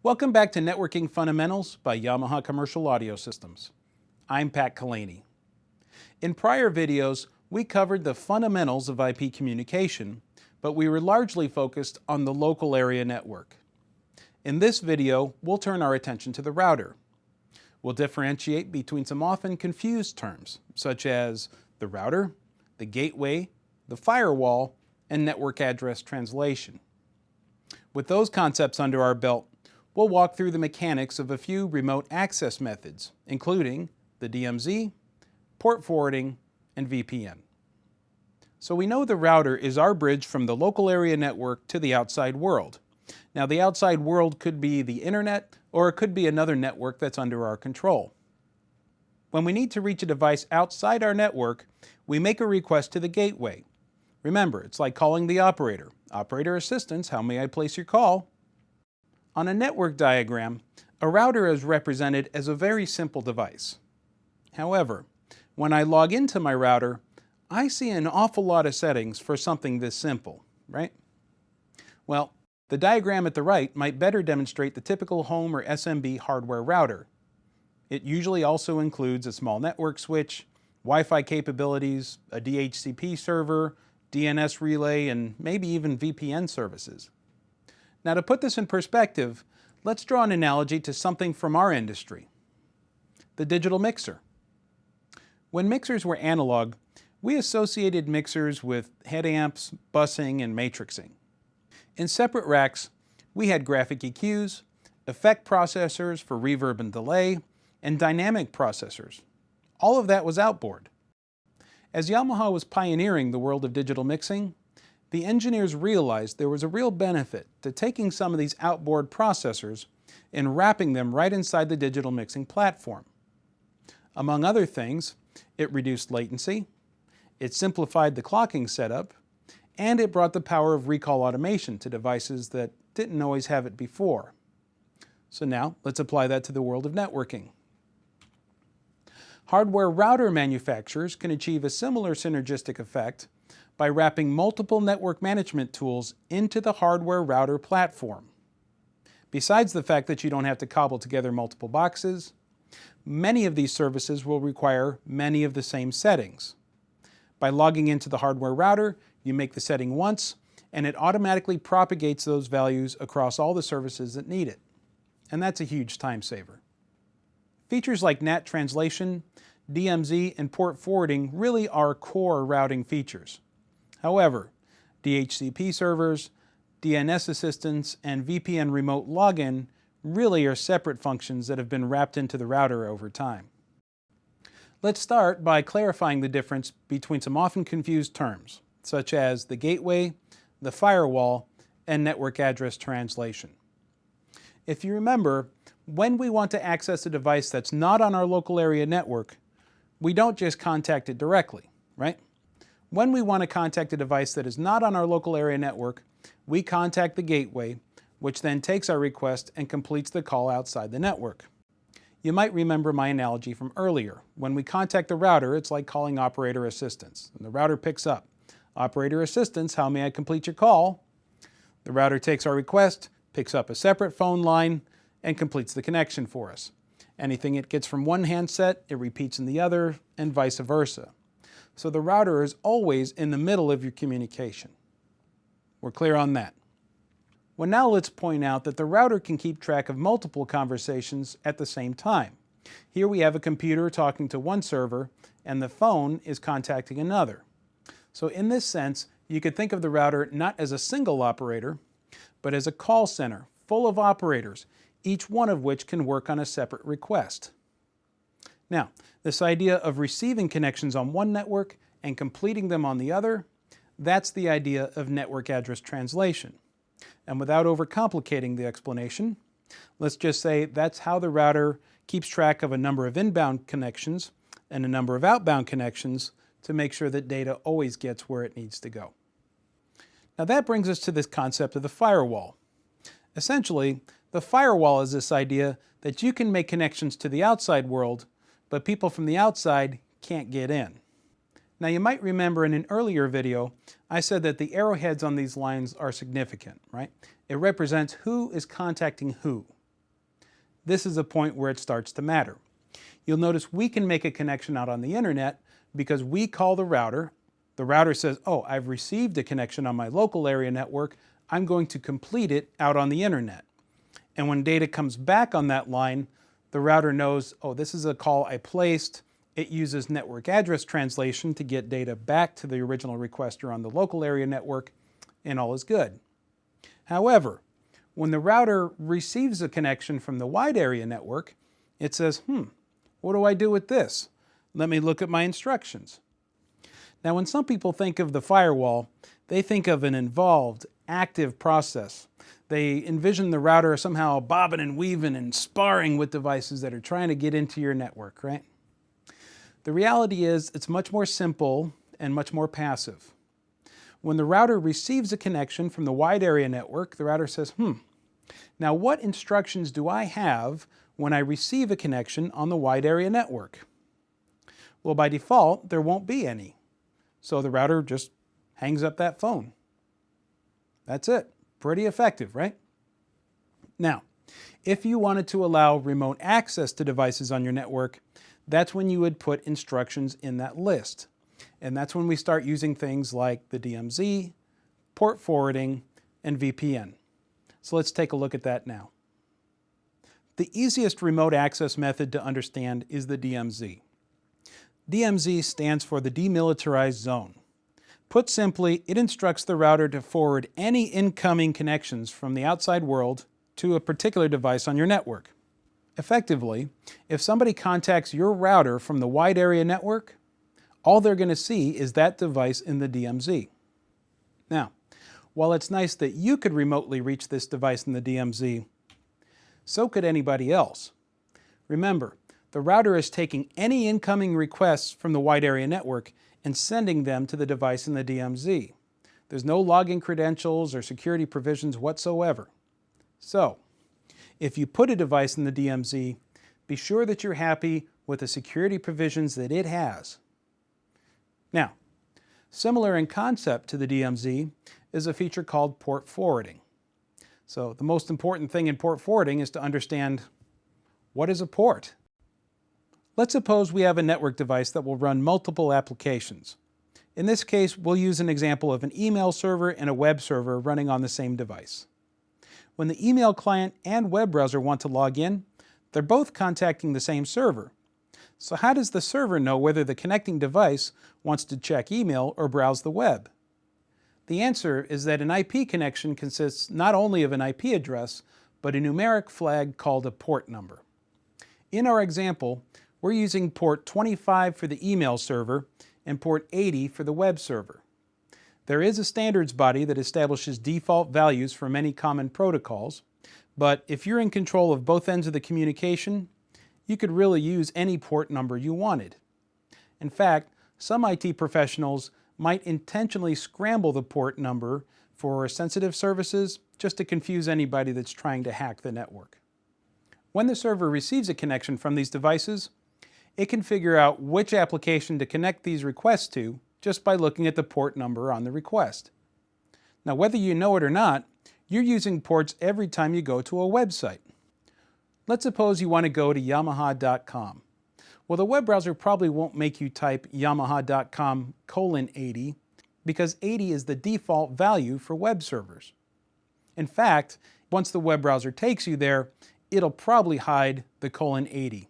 Welcome back to Networking Fundamentals by Yamaha Commercial Audio Systems. I'm Pat Kalani. In prior videos, we covered the fundamentals of IP communication, but we were largely focused on the local area network. In this video, we'll turn our attention to the router. We'll differentiate between some often confused terms, such as the router, the gateway, the firewall, and network address translation. With those concepts under our belt, we'll walk through the mechanics of a few remote access methods, including the DMZ, port forwarding, and VPN. So we know the router is our bridge from the local area network to the outside world. Now, the outside world could be the internet, or it could be another network that's under our control. When we need to reach a device outside our network, we make a request to the gateway. Remember, it's like calling the operator. Operator assistance, how may I place your call? On a network diagram, a router is represented as a very simple device. However, when I log into my router, I see an awful lot of settings for something this simple, right? Well, the diagram at the right might better demonstrate the typical home or SMB hardware router. It usually also includes a small network switch, Wi-Fi capabilities, a DHCP server, DNS relay, and maybe even VPN services. Now, to put this in perspective, let's draw an analogy to something from our industry: the digital mixer. When mixers were analog, we associated mixers with head amps, busing, and matrixing. In separate racks, we had graphic EQs, effect processors for reverb and delay, and dynamic processors. All of that was outboard. As Yamaha was pioneering the world of digital mixing, the engineers realized there was a real benefit to taking some of these outboard processors and wrapping them right inside the digital mixing platform. Among other things, it reduced latency, it simplified the clocking setup, and it brought the power of recall automation to devices that didn't always have it before. So now, let's apply that to the world of networking. Hardware router manufacturers can achieve a similar synergistic effect by wrapping multiple network management tools into the hardware router platform. Besides the fact that you don't have to cobble together multiple boxes, many of these services will require many of the same settings. By logging into the hardware router, you make the setting once, and it automatically propagates those values across all the services that need it. And that's a huge time saver. Features like NAT translation, DMZ, and port forwarding really are core routing features. However, DHCP servers, DNS assistance, and VPN remote login really are separate functions that have been wrapped into the router over time. Let's start by clarifying the difference between some often confused terms, such as the gateway, the firewall, and network address translation. If you remember, when we want to access a device that's not on our local area network, we don't just contact it directly, right? When we want to contact a device that is not on our local area network, we contact the gateway, which then takes our request and completes the call outside the network. You might remember my analogy from earlier. When we contact the router, it's like calling operator assistance, and the router picks up. Operator assistance, how may I complete your call? The router takes our request, picks up a separate phone line, and completes the connection for us. Anything it gets from one handset, it repeats in the other, and vice versa. So the router is always in the middle of your communication. We're clear on that. Well, now let's point out that the router can keep track of multiple conversations at the same time. Here we have a computer talking to one server, and the phone is contacting another. So in this sense, you could think of the router not as a single operator, but as a call center full of operators, each one of which can work on a separate request. Now, this idea of receiving connections on one network and completing them on the other, that's the idea of network address translation. And without overcomplicating the explanation, let's just say that's how the router keeps track of a number of inbound connections and a number of outbound connections to make sure that data always gets where it needs to go. Now that brings us to this concept of the firewall. Essentially, the firewall is this idea that you can make connections to the outside world, but people from the outside can't get in. Now you might remember in an earlier video, I said that the arrowheads on these lines are significant, right? It represents who is contacting who. this is a point where it starts to matter. You'll notice we can make a connection out on the internet because we call the router. The router says, oh, I've received a connection on my local area network. I'm going to complete it out on the internet. And when data comes back on that line, the router knows, oh, this is a call I placed. It uses network address translation to get data back to the original requester on the local area network, and all is good. However, when the router receives a connection from the wide area network, it says, what do I do with this? Let me look at my instructions. Now, when some people think of the firewall, they think of an involved, active process. They envision the router somehow bobbing and weaving and sparring with devices that are trying to get into your network, right? The reality is it's much more simple and much more passive. When the router receives a connection from the wide area network, the router says, now what instructions do I have when I receive a connection on the wide area network? Well, by default, there won't be any. So the router just hangs up that phone. That's it. Pretty effective, right? Now, if you wanted to allow remote access to devices on your network, that's when you would put instructions in that list. And that's when we start using things like the DMZ, Port Forwarding, and VPN. So let's take a look at that now. The easiest remote access method to understand is the DMZ. DMZ stands for the Demilitarized Zone. Put simply, it instructs the router to forward any incoming connections from the outside world to a particular device on your network. Effectively, if somebody contacts your router from the wide area network, all they're going to see is that device in the DMZ. Now, while it's nice that you could remotely reach this device in the DMZ, so could anybody else. Remember, the router is taking any incoming requests from the wide area network and sending them to the device in the DMZ. There's no login credentials or security provisions whatsoever. So, if you put a device in the DMZ, be sure that you're happy with the security provisions that it has. Now, similar in concept to the DMZ is a feature called port forwarding. So the most important thing in port forwarding is to understand, what is a port? Let's suppose we have a network device that will run multiple applications. In this case, we'll use an example of an email server and a web server running on the same device. When the email client and web browser want to log in, they're both contacting the same server. So how does the server know whether the connecting device wants to check email or browse the web? The answer is that an IP connection consists not only of an IP address, but a numeric flag called a port number. In our example, we're using port 25 for the email server and port 80 for the web server. There is a standards body that establishes default values for many common protocols, but if you're in control of both ends of the communication, you could really use any port number you wanted. In fact, some IT professionals might intentionally scramble the port number for sensitive services just to confuse anybody that's trying to hack the network. When the server receives a connection from these devices, it can figure out which application to connect these requests to just by looking at the port number on the request. Now, whether you know it or not, you're using ports every time you go to a website. Let's suppose you want to go to Yamaha.com. Well, the web browser probably won't make you type Yamaha.com:80 because 80 is the default value for web servers. In fact, once the web browser takes you there, it'll probably hide the :80.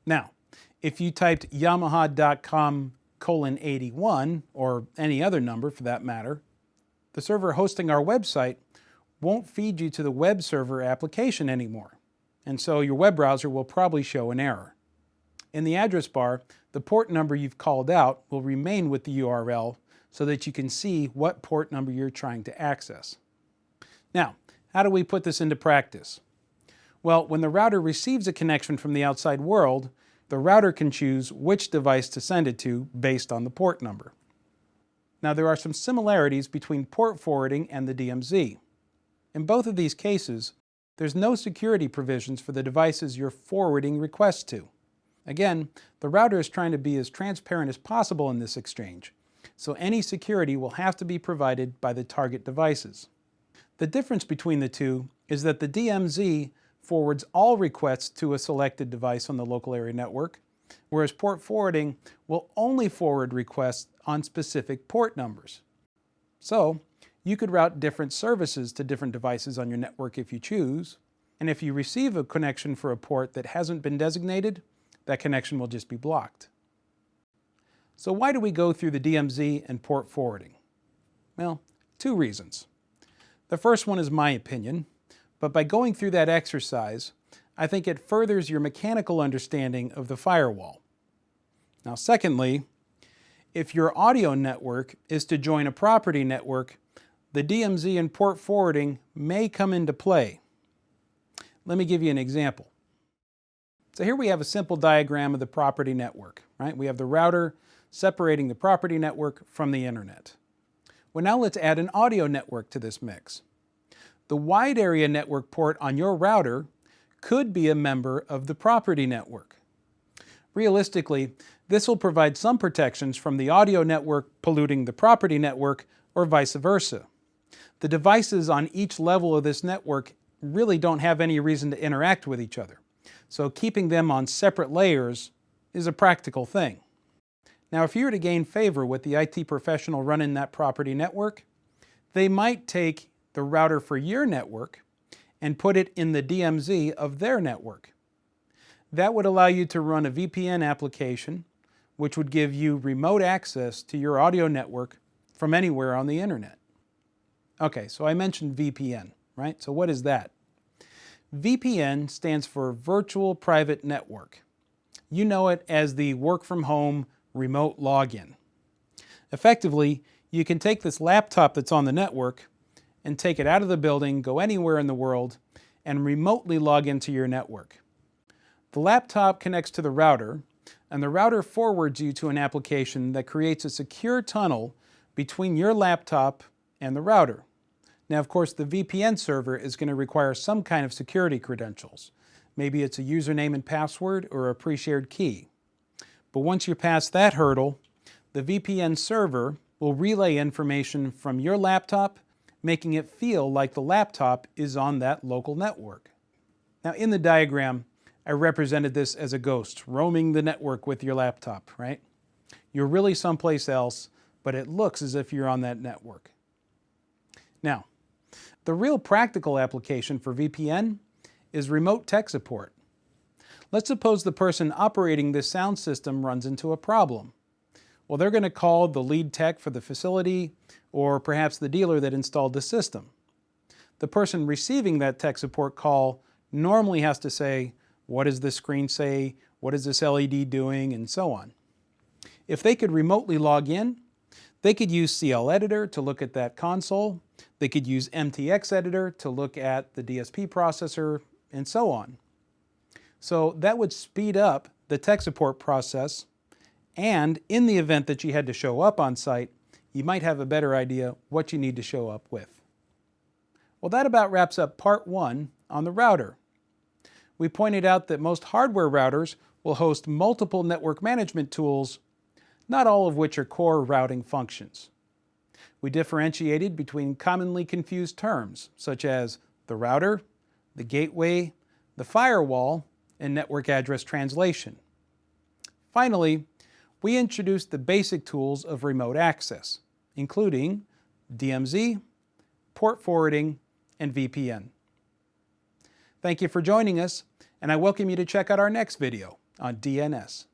Now, if you typed Yamaha.com:81, or any other number for that matter, the server hosting our website won't feed you to the web server application anymore. And so your web browser will probably show an error. In the address bar, the port number you've called out will remain with the URL so that you can see what port number you're trying to access. Now, how do we put this into practice? Well, when the router receives a connection from the outside world, the router can choose which device to send it to based on the port number. Now, there are some similarities between port forwarding and the DMZ. In both of these cases, there's no security provisions for the devices you're forwarding requests to. Again, the router is trying to be as transparent as possible in this exchange, so any security will have to be provided by the target devices. The difference between the two is that the DMZ forwards all requests to a selected device on the local area network, whereas port forwarding will only forward requests on specific port numbers. So, you could route different services to different devices on your network if you choose, and if you receive a connection for a port that hasn't been designated, that connection will just be blocked. So why do we go through the DMZ and port forwarding? Well, two reasons. The first one is my opinion, but by going through that exercise, I think it furthers your mechanical understanding of the firewall. Now, secondly, if your audio network is to join a property network, the DMZ and port forwarding may come into play. Let me give you an example. So here we have a simple diagram of the property network, right? We have the router separating the property network from the internet. Well, now let's add an audio network to this mix. The wide area network port on your router could be a member of the property network. Realistically, this will provide some protections from the audio network polluting the property network or vice versa. The devices on each level of this network really don't have any reason to interact with each other. So keeping them on separate layers is a practical thing. Now, if you were to gain favor with the IT professional running that property network, they might take the router for your network and put it in the DMZ of their network. That would allow you to run a VPN application, which would give you remote access to your audio network from anywhere on the internet. Okay, so I mentioned VPN, right? So what is that? VPN stands for Virtual Private Network. You know it as the work from home remote login. Effectively, you can take this laptop that's on the network and take it out of the building, go anywhere in the world, and remotely log into your network. The laptop connects to the router, and the router forwards you to an application that creates a secure tunnel between your laptop and the router. Now, of course, the VPN server is going to require some kind of security credentials. Maybe it's a username and password or a pre-shared key. But once you pass that hurdle, the VPN server will relay information from your laptop, making it feel like the laptop is on that local network. Now, in the diagram, I represented this as a ghost roaming the network with your laptop, right? You're really someplace else, but it looks as if you're on that network. Now, the real practical application for VPN is remote tech support. Let's suppose the person operating this sound system runs into a problem. Well, they're going to call the lead tech for the facility or perhaps the dealer that installed the system. The person receiving that tech support call normally has to say, what does this screen say? What is this LED doing? And so on. If they could remotely log in, they could use CL Editor to look at that console. They could use MTX Editor to look at the DSP processor, and so on. So that would speed up the tech support process, and in the event that you had to show up on site, you might have a better idea what you need to show up with. Well, that about wraps up part 1 on the router. We pointed out that most hardware routers will host multiple network management tools, not all of which are core routing functions. We differentiated between commonly confused terms, such as the router, the gateway, the firewall, and network address translation. Finally, we introduced the basic tools of remote access, including DMZ, port forwarding, and VPN. Thank you for joining us, and I welcome you to check out our next video on DNS.